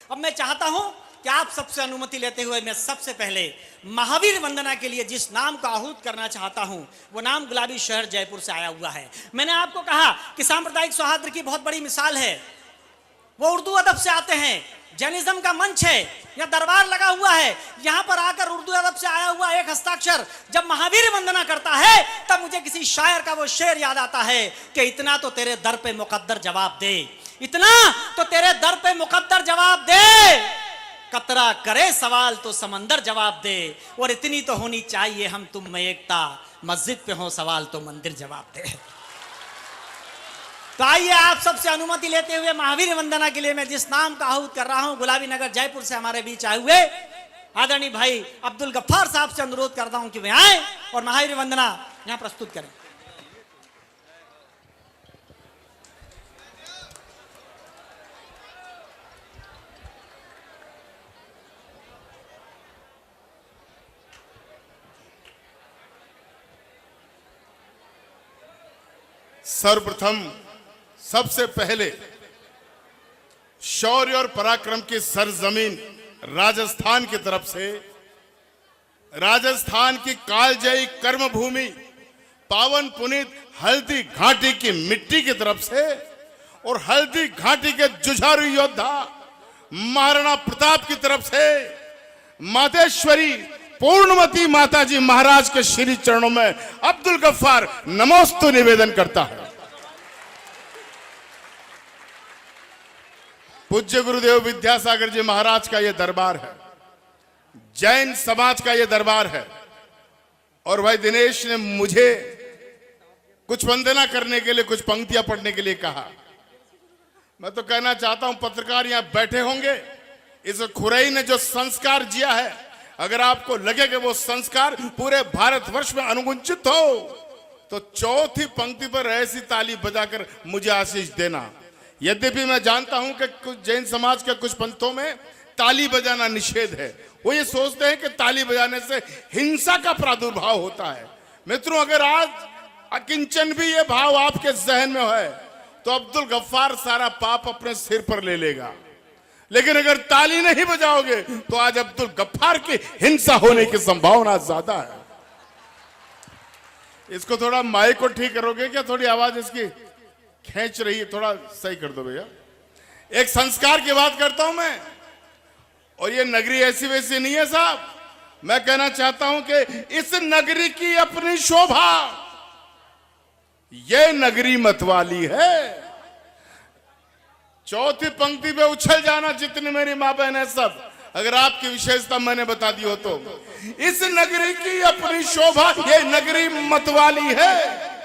अब मैं चाहता हूं कि आप सबसे अनुमति लेते हुए मैं सबसे पहले महावीर वंदना के लिए जिस नाम का आहूत करना चाहता हूं वो नाम गुलाबी शहर जयपुर से आया हुआ है। मैंने आपको कहा कि सांप्रदायिक सौहार्द की बहुत बड़ी मिसाल है, वो उर्दू अदब से आते हैं। जैनिज्म का मंच है, यहाँ दरबार लगा हुआ है, यहाँ पर आकर उर्दू अदब से आया हुआ एक हस्ताक्षर जब महावीर वंदना करता है तब मुझे किसी शायर का वो शेर याद आता है कि इतना तो तेरे दर पे मुकद्दर जवाब दे, इतना तो तेरे दर पे मुकद्दर जवाब दे, कतरा करे सवाल तो समंदर जवाब दे, और इतनी तो होनी चाहिए हम तुम में एकता, मस्जिद पे हो सवाल तो मंदिर जवाब दे। तो आइए आप सबसे अनुमति लेते हुए महावीर वंदना के लिए मैं जिस नाम का आहूत कर रहा हूं, गुलाबी नगर जयपुर से हमारे बीच आए हुए आदरणीय भाई अब्दुल गफ्फार साहब से अनुरोध करता हूं कि वे आए और महावीर वंदना यहां प्रस्तुत करें। सर्वप्रथम सबसे पहले शौर्य और पराक्रम की सरजमीन राजस्थान की तरफ से, राजस्थान की कालजयी कर्मभूमि पावन पुनीत हल्दी घाटी की मिट्टी की तरफ से और हल्दी घाटी के जुझारू योद्धा महाराणा प्रताप की तरफ से मातेश्वरी पूर्णमती माताजी महाराज के श्री चरणों में अब्दुल गफ्फार नमोस्तु निवेदन करता है। पूज्य गुरुदेव विद्यासागर जी महाराज का यह दरबार है, जैन समाज का यह दरबार है, और भाई दिनेश ने मुझे कुछ वंदना करने के लिए, कुछ पंक्तियां पढ़ने के लिए कहा। मैं तो कहना चाहता हूं पत्रकार यहां बैठे होंगे, इस खुरई ने जो संस्कार जिया है, अगर आपको लगे कि वो संस्कार पूरे भारतवर्ष में अनुगुंजित हो तो चौथी पंक्ति पर ऐसी ताली बजाकर मुझे आशीष देना। यद्यपि मैं जानता हूं कि कुछ जैन समाज के कुछ पंथों में ताली बजाना निषेध है, वो ये सोचते हैं कि ताली बजाने से हिंसा का प्रादुर्भाव होता है। मित्रों, अगर आज अकिंचन भी ये भाव आपके जहन में है तो अब्दुल गफ्फार सारा पाप अपने सिर पर ले लेगा, लेकिन अगर ताली नहीं बजाओगे तो आज अब्दुल गफ्फार की हिंसा होने की संभावना ज्यादा है। इसको थोड़ा माइक को ठीक करोगे क्या? थोड़ी आवाज इसकी खींच रही है, थोड़ा सही कर दो भैया। एक संस्कार की बात करता हूं मैं, और ये नगरी ऐसी वैसी नहीं है साहब। मैं कहना चाहता हूं कि इस नगरी की अपनी शोभा, ये नगरी मतवाली है। चौथी पंक्ति पे उछल जाना जितनी मेरी मां बहन है सब, अगर आपकी विशेषता मैंने बता दी हो तो। इस नगरी की अपनी शोभा, ये नगरी मतवाली है।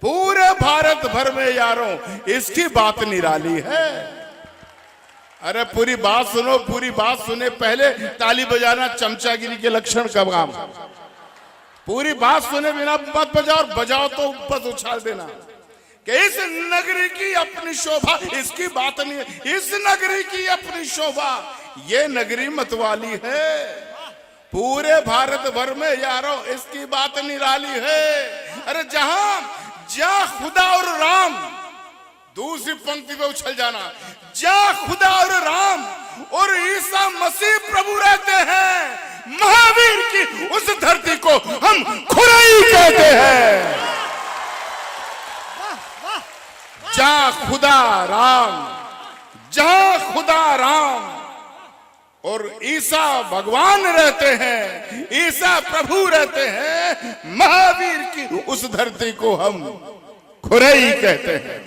पूरे भारत भर में यारों इसकी बात निराली है। अरे पूरी बात सुनो, पूरी बात सुने पहले ताली बजाना चमचागिरी के लक्षण का काम। पूरी बात सुने बिना मत बजाओ, बजाओ तो बस उछाल देना कि इस नगरी की अपनी शोभा, इसकी बात नहीं। इस नगरी की अपनी शोभा, ये नगरी मतवाली है। पूरे भारत भर में यारों इसकी बात निराली है। अरे जहां खुदा और राम, दूसरी पंक्ति पे उछल जाना, जहां खुदा और राम और ईसा मसीह प्रभु रहते हैं, महावीर की उस धरती को हम खुरई कहते हैं। जहां खुदा राम, जहां खुदा राम और ईसा भगवान रहते हैं, ईसा प्रभु रहते हैं, महावीर की उस धरती को हम खुरई कहते हैं।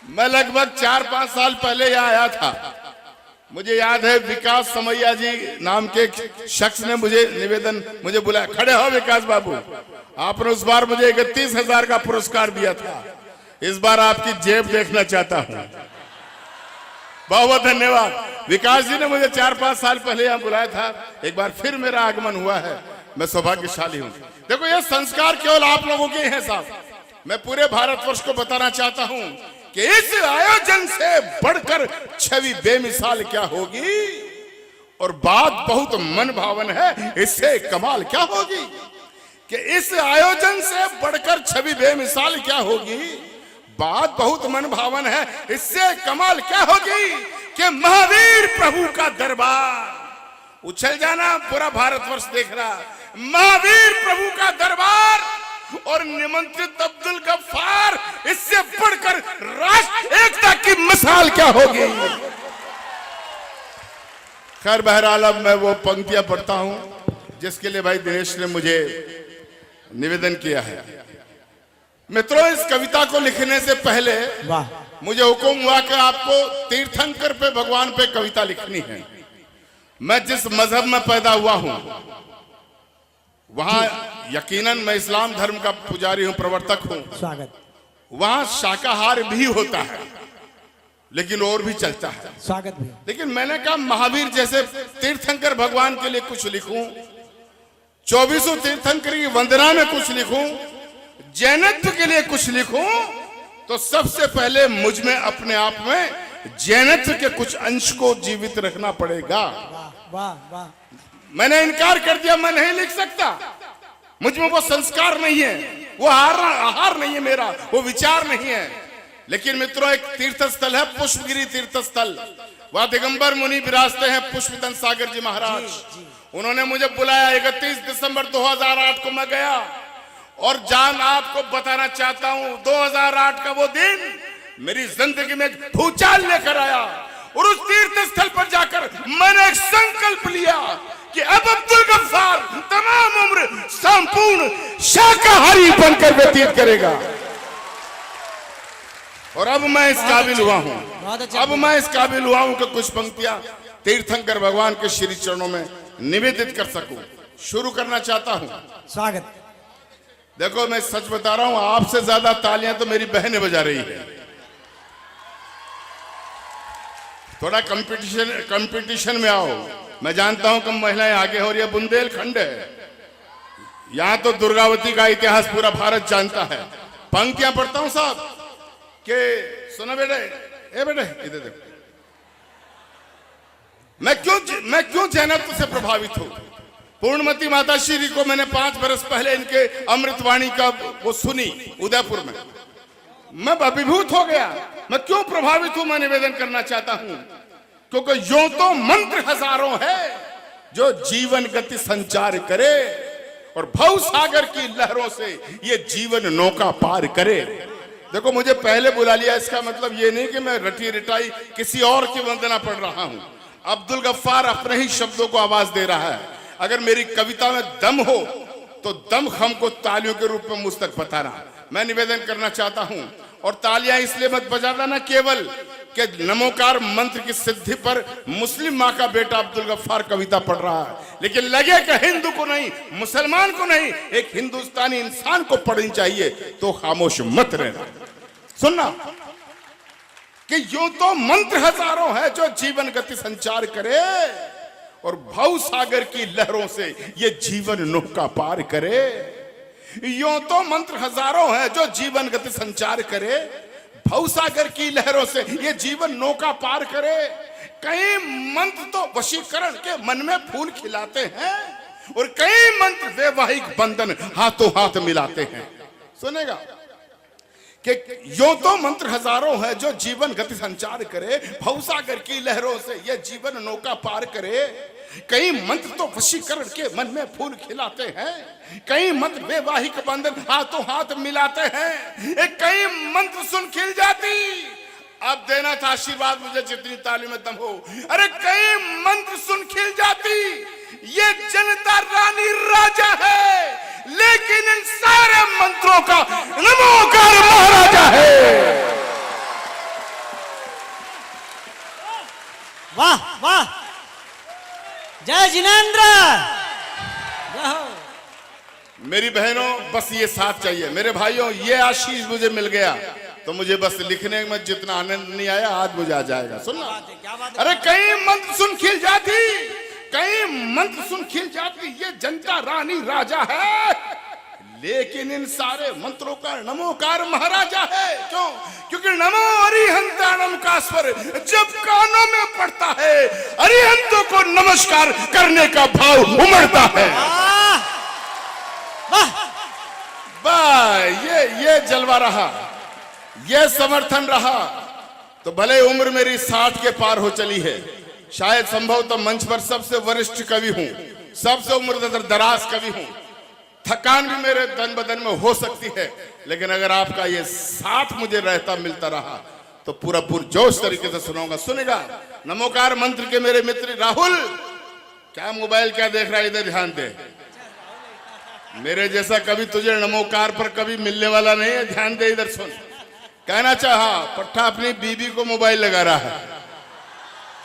मैं लगभग 4-5 साल पहले यहाँ आया था। मुझे याद है विकास समैया जी नाम के शख्स ने मुझे बुलाया। खड़े हो विकास बाबू, आपने उस बार मुझे 31,000 का पुरस्कार दिया था। इस बार आपकी जेब देखना चाहता हूं। बहुत बहुत धन्यवाद। विकास जी ने मुझे 4-5 साल पहले यहाँ बुलाया था, एक बार फिर मेरा आगमन हुआ है। मैं सौभाग्यशाली हूँ। देखो ये संस्कार केवल आप लोगों के हैं साहब। मैं पूरे भारतवर्ष को बताना चाहता हूँ कि इस आयोजन से बढ़कर छवि बेमिसाल क्या होगी, और बात बहुत मन भावन है, इससे कमाल क्या होगी कि इस आयोजन से बढ़कर छवि बेमिसाल क्या होगी। बात बहुत मन भावन है। इससे कमाल क्या होगी कि महावीर प्रभु का दरबार, उछल जाना पूरा भारतवर्ष देख रहा, महावीर प्रभु का दरबार और निमंत्रित अब्दुल गफ्फार, इससे बढ़कर राष्ट्र एकता की मिसाल क्या होगी। खैर बहरहाल अब मैं वो पंक्तियां पढ़ता हूं जिसके लिए भाई दिनेश ने मुझे निवेदन किया है। मित्रों, इस कविता को लिखने से पहले मुझे हुक्म हुआ कि आपको तीर्थंकर पे, भगवान पे कविता लिखनी है। मैं जिस मजहब में पैदा हुआ हूं वहां यकीनन मैं इस्लाम धर्म का पुजारी हूं, प्रवर्तक हूं। स्वागत। वहां शाकाहार भी होता है लेकिन और भी चलता है। स्वागत भी। लेकिन मैंने कहा महावीर जैसे तीर्थंकर भगवान के लिए कुछ लिखूं, 24 तीर्थंकर की वंदना में कुछ लिखूं, जैनत्व के लिए कुछ लिखूं, तो सबसे पहले मुझ में अपने आप में जैनत्व के कुछ अंश को जीवित रखना पड़ेगा। वाह वाह। मैंने इनकार कर दिया, मैं नहीं लिख सकता, मुझ में वो संस्कार नहीं है, वो आहार नहीं है मेरा, वो विचार नहीं है। लेकिन मित्रों, एक तीर्थ स्थल है पुष्पगिरी तीर्थ स्थल, वहां दिगंबर मुनि विराजते हैं, पुष्पतन सागर जी महाराज। उन्होंने मुझे बुलाया, 31 दिसंबर 2008 को मैं गया और जान आपको बताना चाहता हूं, 2008 का वो दिन मेरी जिंदगी में भूचाल लेकर आया। और उस तीर्थ स्थल पर जाकर मैंने एक संकल्प लिया कि अब अब्दुल गफ्फार तमाम उम्र संपूर्ण शाकाहारी बनकर व्यतीत करेगा। और अब मैं इस काबिल हुआ हूं, अब मैं इस काबिल हुआ हूं कि कुछ पंक्तियां तीर्थंकर भगवान के श्री चरणों में निवेदित कर सकूं। शुरू करना चाहता हूं। स्वागत। देखो, मैं सच बता रहा हूं, आपसे ज्यादा तालियां तो मेरी बहनें बजा रही है। थोड़ा कंपटीशन में आओ। मैं जानता हूं कि महिलाएं आगे हो रही है, बुंदेलखंड है, यहां तो दुर्गावती का इतिहास पूरा भारत जानता है। पंक्तियां पढ़ता हूं साहब के सुनो बेटे, ए बेटे इधर देखो। मैं क्यों जैनत्व से प्रभावित हूं। पूर्णमती माता श्री को मैंने 5 बरस पहले इनके अमृतवाणी का वो सुनी उदयपुर में, मैं अभिभूत हो गया। मैं क्यों प्रभावित हूं, मैं निवेदन करना चाहता हूं, क्योंकि यूं तो मंत्र हजारों है जो जीवन गति संचार करे और भव सागर की लहरों से ये जीवन नौका पार करे। देखो, मुझे पहले बुला लिया, इसका मतलब ये नहीं कि मैं रटी रिटाई किसी और की वंदना पढ़ रहा हूं। अब्दुल गफ्फार अपने ही शब्दों को आवाज दे रहा है। अगर मेरी कविता में दम हो तो दम हमको तालियों के रूप में मुझ तक बताना। मैं निवेदन करना चाहता हूं, और तालियां इसलिए मत बजाना ना केवल कि नमोकार मंत्र की सिद्धि पर मुस्लिम माँ का बेटा अब्दुल गफ्फार कविता पढ़ रहा है, लेकिन लगे कि हिंदू को नहीं, मुसलमान को नहीं, एक हिंदुस्तानी इंसान को पढ़नी चाहिए, तो खामोश मत रहना। सुनना कि यूं तो मंत्र हजारों है जो जीवन गति संचार करे और भव सागर की लहरों से ये जीवन नौका पार करे। यूं तो मंत्र हजारों है जो जीवन गति संचार करे, भव सागर की लहरों से ये जीवन नौका पार करे। कई मंत्र तो वशीकरण के मन में फूल खिलाते हैं और कई मंत्र वैवाहिक बंधन हाथों हाथ मिलाते हैं। सुनेगा कि यो तो मंत्र हजारों है जो जीवन गति संचार करे, भवसागर की लहरों से ये जीवन नौका पार करे। कई मंत्र तो वशीकरण के मन में फूल खिलाते हैं, कई मंत्र वैवाहिक बंधन हाथों हाथ मिलाते हैं। एक कई मंत्र सुन खिल जाती, अब देना था आशीर्वाद मुझे जितनी ताली में दम हो। अरे कई मंत्र सुन खिल जाती, ये जनता रानी राजा है, लेकिन इन सारे मंत्रों का नमोकार महाराजा है। वाह वाह, जय जिनेंद्र। मेरी बहनों, बस ये साथ चाहिए। मेरे भाइयों, ये आशीष मुझे मिल गया तो मुझे बस लिखने में जितना आनंद नहीं आया आज मुझे आ जाएगा। सुनना, अरे कई मंत्र सुन खिल जाती, कई मंत्र सुन खिल जाती, ये जनता रानी राजा है, लेकिन इन सारे मंत्रों का नमोकार महाराजा है। क्यों? क्योंकि नमो अरिहंताणम का स्वर जब कानों में पड़ता है, अरिहंतों को नमस्कार करने का भाव उमड़ता है। वाह, ये जलवा रहा। यह समर्थन रहा तो भले उम्र मेरी 60 के पार हो चली है, शायद संभवतः मंच पर सबसे वरिष्ठ कवि हूं, सबसे उम्र दराज कवि हूं, थकान भी मेरे तन बदन में हो सकती है, लेकिन अगर आपका ये साथ मुझे रहता मिलता रहा तो पूरा पुरजोश तरीके से सुनाऊंगा। सुनेगा नमोकार मंत्र के मेरे मित्र राहुल, क्या मोबाइल क्या देख रहा है, इधर ध्यान दे। मेरे जैसा कभी तुझे नमोकार पर कभी मिलने वाला नहीं है, ध्यान दे, इधर सुन। कहना चाहा पट्टा अपनी बीबी को मोबाइल लगा रहा है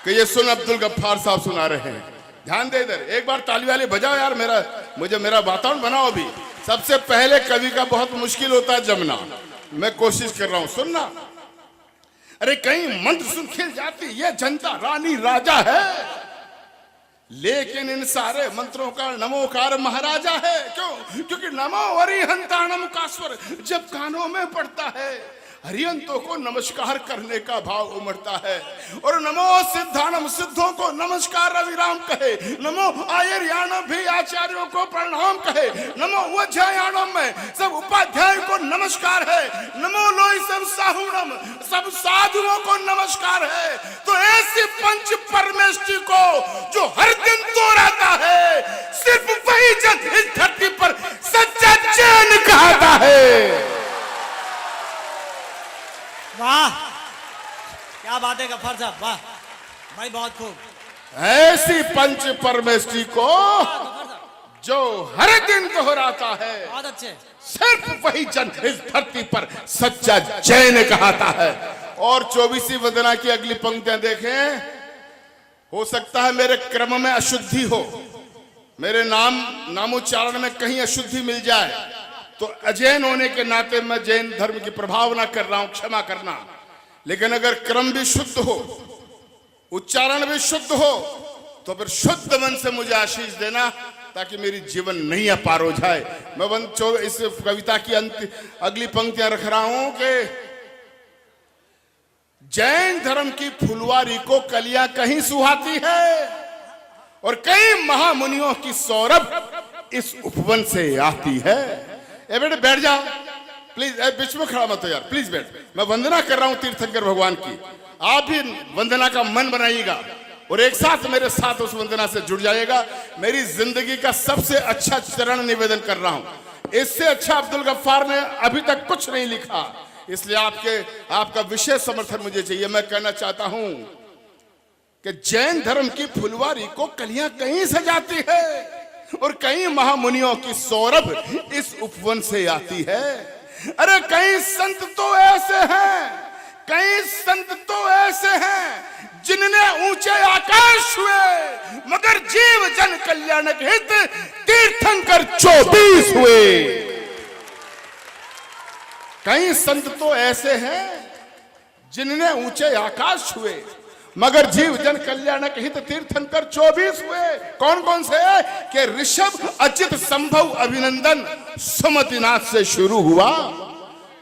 कि ये सुन अब्दुल गफ्फार साहब सुना रहे हैं, ध्यान दे इधर। एक बार ताली वाली बजाओ यार, मेरा वातावरण बनाओ। अभी सबसे पहले कवि का बहुत मुश्किल होता है जमना, मैं कोशिश कर रहा हूं, सुनना। अरे कहीं मंत्र सुन खिल जाती, ये जनता रानी राजा है, लेकिन इन सारे मंत्रों का नमोकार महाराजा है। क्यों? क्योंकि नमो हरिहंताणम का स्वर जब कानों में पड़ता है, हरियंतों को नमस्कार करने का भाव उमड़ता है। और नमो सिद्धानम, सिद्धों को नमस्कार रविराम कहे, नमो आयर्याणम भी आचार्यों को प्रणाम कहे, नमो वज्रयाणम में सब उपाध्याय को नमस्कार है, नमो लोई सब साहुणम सब साधुओं को नमस्कार है। तो ऐसी पंच परमेष्टि को जो हर दिन दोहराता है, सिर्फ वही जन इस धरती पर सच्चा चैन कहता है। वाह क्या बात है गफ्फार साहब, वाह भाई, बहुत खूब। ऐसी पंच परमेष्टि को जो हर दिन दोहराता है, बहुत अच्छे, सिर्फ वही जन इस धरती पर सच्चा जैन कहता है। और 24वीं वंदना की अगली पंक्तियां देखें। हो सकता है मेरे क्रम में अशुद्धि हो, मेरे नामोच्चारण में कहीं अशुद्धि मिल जाए, तो अजैन होने के नाते मैं जैन धर्म की प्रभावना कर रहा हूं, क्षमा करना। लेकिन अगर क्रम भी शुद्ध हो, उच्चारण भी शुद्ध हो, तो फिर शुद्ध मन से मुझे आशीष देना, ताकि मेरी जीवन नहीं अपार हो जाए। मैं इस कविता की अगली पंक्तियां रख रहा हूं कि जैन धर्म की फुलवारी को कलियां कहीं सुहाती है, और कई महामुनियों की सौरभ इस उपवन से आती है। ए बेटे बैठ जाओ प्लीज, बीच में खड़ा मत हो यार, प्लीज बैठ। मैं वंदना कर रहा हूं तीर्थंकर भगवान की, आप भी वंदना का मन बनाइएगा और एक साथ मेरे साथ उस वंदना से जुड़ जाइएगा। मेरी जिंदगी का सबसे अच्छा चरण निवेदन कर रहा हूं, इससे अच्छा अब्दुल गफ्फार ने अभी तक कुछ नहीं लिखा, इसलिए आपका विशेष समर्थन मुझे चाहिए। मैं कहना चाहता हूं कि जैन धर्म की फुलवारी को कलियां कहीं सजाती है, और कई महामुनियों की सौरभ इस उपवन से आती है। अरे कई संत तो ऐसे हैं जिनने ऊंचे आकाश हुए, मगर जीव जन कल्याणक हित तीर्थंकर 24 हुए। कई संत तो ऐसे हैं जिनने ऊंचे आकाश हुए, मगर जीव जन कल्याणक हित तीर्थंकर 24 हुए। कौन कौन से? कि ऋषभ अचित संभव अभिनंदन सुमतिनाथ से शुरू हुआ।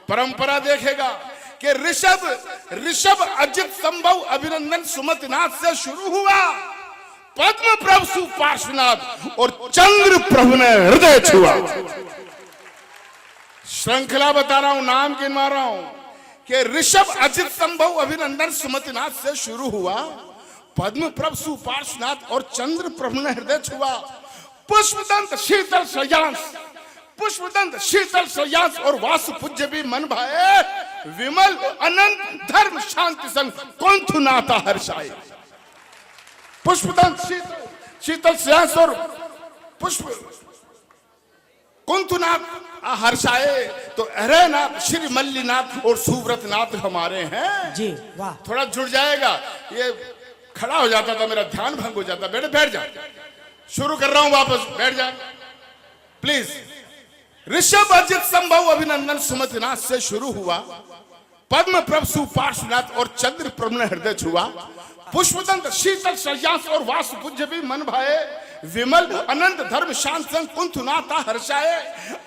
परंपरा देखेगा कि ऋषभ अजित संभव अभिनंदन सुमतिनाथ से शुरू हुआ, पद्म प्रभु सुपार्श्वनाथ और चंद्र प्रभु ने हृदय छुआ। श्रृंखला बता रहा हूं, नाम गिनवा रहा हूं कि ऋषभ अजित संभव अभिनंदन सुमतिनाथ से शुरू हुआ, पद्म प्रभु सुपार्श्वनाथ और चंद्र प्रभु ने हृदय छुआ। पुष्पदंत शीतल सयास और वासु पूज्य भी मन भाए, विमल अनंत धर्म शांति संग कुंथुनाथा हर्षाए। पुष्पदंत शीतल सयास और पुष्प कुंथुनाथ हर्षाए, तो अरहनाथ श्री मल्लीनाथ और सुव्रतनाथ हमारे हैं जी। वाह, थोड़ा जुड़ जाएगा। ये खड़ा हो जाता था, मेरा ध्यान भंग हो जाता। बेटे बैठ जा, शुरू कर रहा हूं वापस, बैठ जा प्लीज। ऋषभ अजित संभव अभिनंदन सुमतिनाथ से शुरू हुआ, पद्म प्रभु सुपार्श्वनाथ और चंद्र प्रभु ने हृदय छुआ। पुष्पदंत शीतल सयास और वासु पूज्य भी मन भाए, विमल अनंत धर्म शांत संग कुंथुनाथा हर्षाए।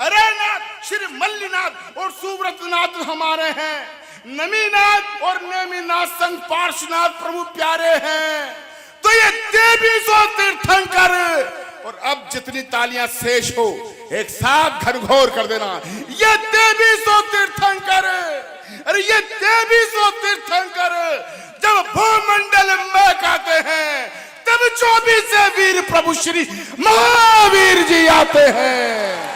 अरहनाथ श्री मल्लीनाथ और सुव्रतनाथ हमारे हैं, नमीनाथ और नेमिनाथ संग पार्श्वनाथ प्रभु प्यारे हैं। तो ये 2300 तीर्थंकर, और अब जितनी तालियां शेष हो एक साथ घनघोर कर देना। ये 2300 तीर्थंकर, अरे ये 2300 तीर्थंकर जब भूमंडल महकाते हैं तब 24 वीर प्रभु श्री महावीर जी आते हैं।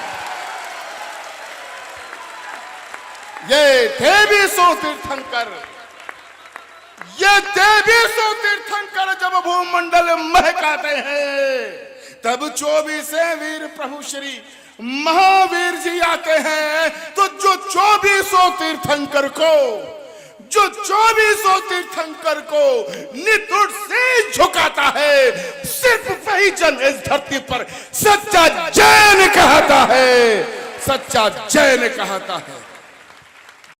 ये 2300 तीर्थंकर, ये 2300 तीर्थंकर जब भूमंडल महकाते हैं तब 24 वीर प्रभु श्री महावीर जी आते हैं। तो जो 2400 तीर्थंकर को, जो 2400 तीर्थंकर को नितुट से झुकाता है, सिर्फ वही जन इस धरती पर सच्चा जैन कहता है, सच्चा जैन कहता है।